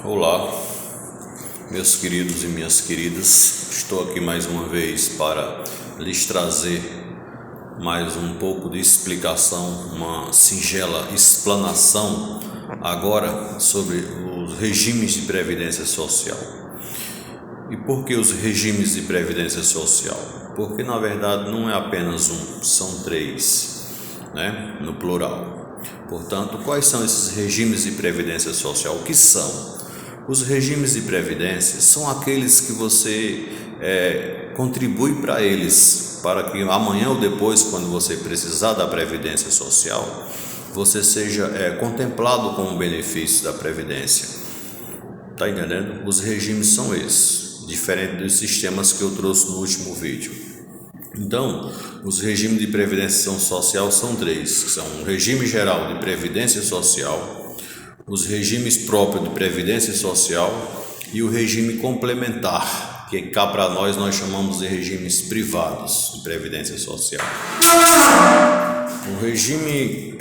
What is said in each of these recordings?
Olá, meus queridos e minhas queridas, estou aqui mais uma vez para lhes trazer mais um pouco de explicação, uma singela explanação agora sobre os regimes de previdência social. E por que os regimes de previdência social? Porque na verdade não é apenas um, são três, no plural. Portanto, quais são esses regimes de previdência social? O que são? Os regimes de previdência são aqueles que você contribui para eles, para que amanhã ou depois, quando você precisar da previdência social, você seja contemplado com o benefício da previdência. Tá entendendo? Os regimes são esses, diferente dos sistemas que eu trouxe no último vídeo. Então, os regimes de previdência social são três, que são o regime geral de previdência social, os regimes próprios de previdência social e o regime complementar, que cá para nós chamamos de regimes privados de previdência social. O regime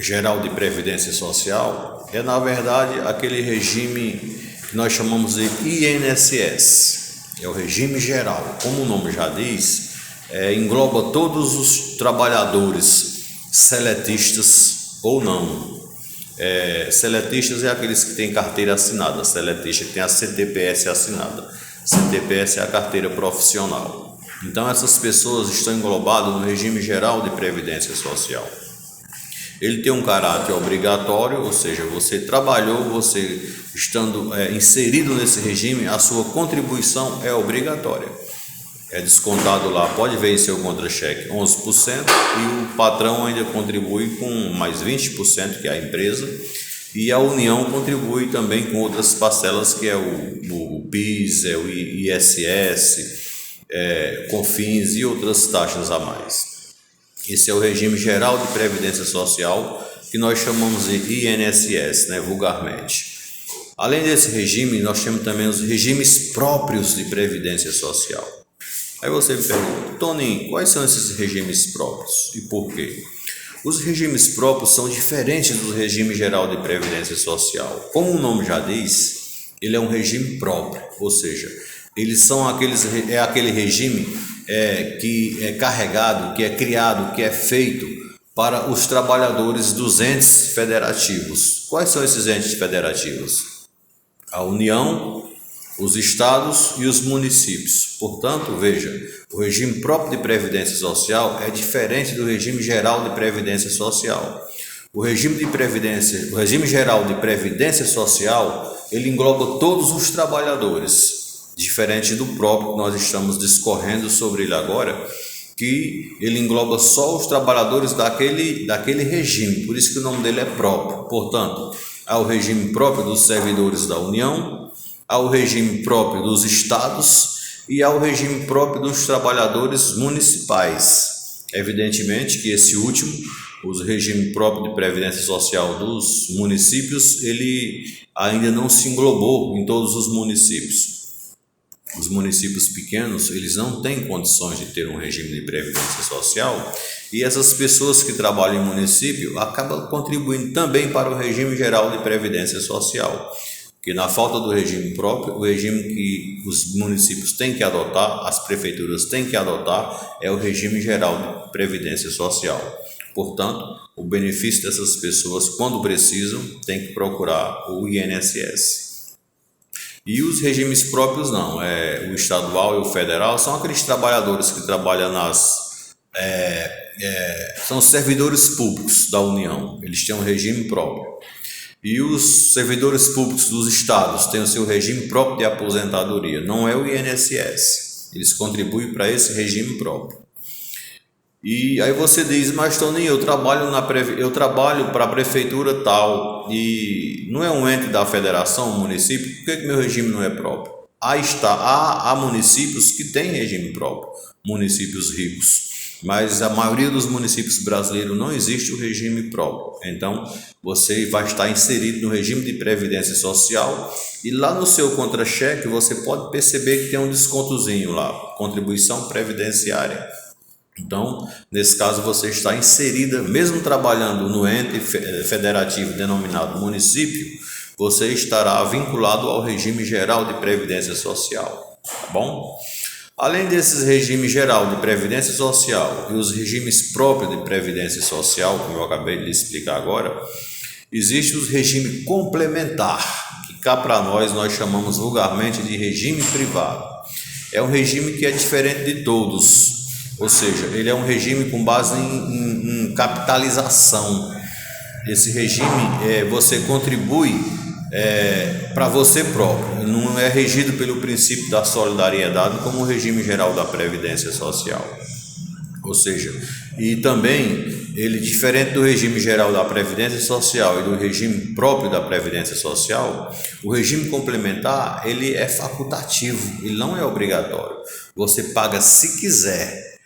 geral de previdência social é, na verdade, aquele regime que nós chamamos de INSS, é o regime geral. Como o nome já diz, engloba todos os trabalhadores seletistas ou não. Seletistas é aqueles que têm carteira assinada, seletista que tem a CTPS assinada. CTPS é a carteira profissional. Então essas pessoas estão englobadas no regime geral de previdência social. Ele tem um caráter obrigatório, ou seja, você trabalhou, você estando inserido nesse regime, a sua contribuição é obrigatória. É descontado lá, pode ver em seu contra-cheque 11% e o patrão ainda contribui com mais 20%, que é a empresa, e a União contribui também com outras parcelas, que é o PIS, o ISS, COFINS e outras taxas a mais. Esse é o regime geral de previdência social, que nós chamamos de INSS, vulgarmente. Além desse regime, nós temos também os regimes próprios de previdência social. Aí você me pergunta, Tony, quais são esses regimes próprios e por quê? Os regimes próprios são diferentes do regime geral de previdência social. Como o nome já diz, ele é um regime próprio, ou seja, eles são aquele regime que é carregado, que é criado, que é feito para os trabalhadores dos entes federativos. Quais são esses entes federativos? A União, os estados e os municípios. Portanto, veja, o regime próprio de previdência social é diferente do regime geral de previdência social. O regime geral de previdência social, ele engloba todos os trabalhadores, diferente do próprio que nós estamos discorrendo sobre ele agora, que ele engloba só os trabalhadores daquele regime, por isso que o nome dele é próprio. Portanto, há o regime próprio dos servidores da União, há o regime próprio dos estados e há o regime próprio dos trabalhadores municipais. Evidentemente que esse último, o regime próprio de previdência social dos municípios, ele ainda não se englobou em todos os municípios. Os municípios pequenos, eles não têm condições de ter um regime de previdência social e essas pessoas que trabalham em município acabam contribuindo também para o regime geral de previdência social. Que na falta do regime próprio, o regime que os municípios têm que adotar, as prefeituras têm que adotar, é o regime geral de previdência social. Portanto, o benefício dessas pessoas, quando precisam, tem que procurar o INSS. E os regimes próprios não, o estadual e o federal são aqueles trabalhadores que trabalham são os servidores públicos da União, eles têm um regime próprio. E os servidores públicos dos estados têm o seu regime próprio de aposentadoria, não é o INSS, eles contribuem para esse regime próprio. E aí você diz, mas Tony, eu trabalho para a prefeitura tal, e não é um ente da federação, um município, por que meu regime não é próprio? Há municípios que têm regime próprio, municípios ricos. Mas a maioria dos municípios brasileiros não existe o regime próprio. Então, você vai estar inserido no regime de previdência social e lá no seu contra-cheque você pode perceber que tem um descontozinho lá, contribuição previdenciária. Então, nesse caso, você está inserida, mesmo trabalhando no ente federativo denominado município, você estará vinculado ao regime geral de previdência social, tá bom? Além desses regimes geral de previdência social e os regimes próprios de previdência social, como eu acabei de lhe explicar agora, existe o regime complementar, que cá para nós chamamos vulgarmente de regime privado. É um regime que é diferente de todos, ou seja, ele é um regime com base em capitalização. Esse regime você contribui para você próprio, não é regido pelo princípio da solidariedade como o regime geral da Previdência Social. Ou seja, e também ele, diferente do regime geral da Previdência Social e do regime próprio da Previdência Social, o regime complementar ele é facultativo, ele não é obrigatório. Você paga se quiser.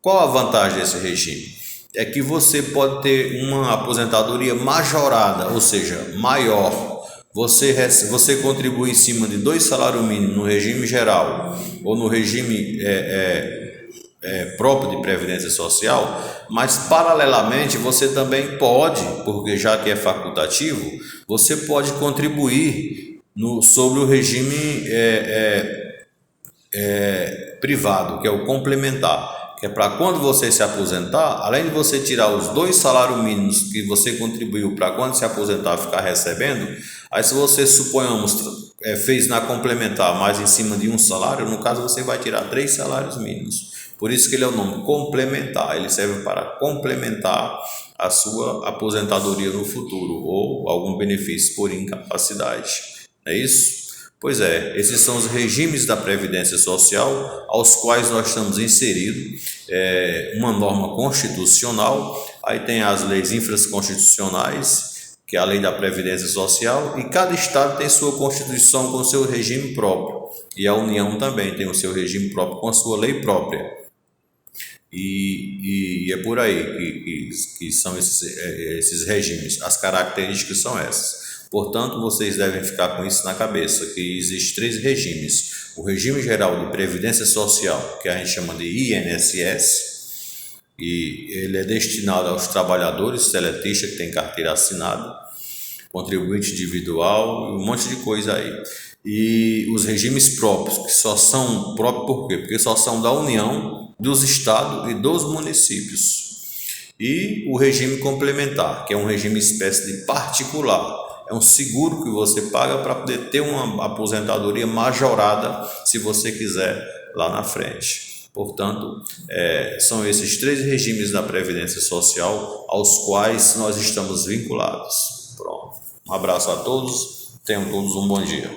Qual a vantagem desse regime? É que você pode ter uma aposentadoria majorada, ou seja, maior. Você contribui em cima de 2 salários mínimos no regime geral ou no regime próprio de previdência social, mas paralelamente você também pode, porque já que é facultativo, você pode contribuir sobre o regime privado, que é o complementar. Que é para quando você se aposentar, além de você tirar os 2 salários mínimos que você contribuiu para quando se aposentar ficar recebendo, aí se você, suponhamos, fez na complementar mais em cima de um salário, no caso você vai tirar 3 salários mínimos. Por isso que ele é o nome complementar, ele serve para complementar a sua aposentadoria no futuro ou algum benefício por incapacidade. É isso? Pois é, esses são os regimes da Previdência Social aos quais nós estamos inseridos, uma norma constitucional, aí tem as leis infraconstitucionais, que é a lei da Previdência Social, e cada estado tem sua Constituição com seu regime próprio, e a União também tem o seu regime próprio com a sua lei própria. E é por aí que são esses regimes, as características são essas. Portanto, vocês devem ficar com isso na cabeça, que existem 3 regimes. O regime geral de previdência social, que a gente chama de INSS, e ele é destinado aos trabalhadores seletistas que têm carteira assinada, contribuinte individual, um monte de coisa aí. E os regimes próprios, que só são próprios por quê? Porque só são da União, dos estados e dos municípios. E o regime complementar, que é um regime espécie de particular. É um seguro que você paga para poder ter uma aposentadoria majorada, se você quiser, lá na frente. Portanto, são esses 3 regimes da Previdência Social aos quais nós estamos vinculados. Pronto. Um abraço a todos, tenham todos um bom dia.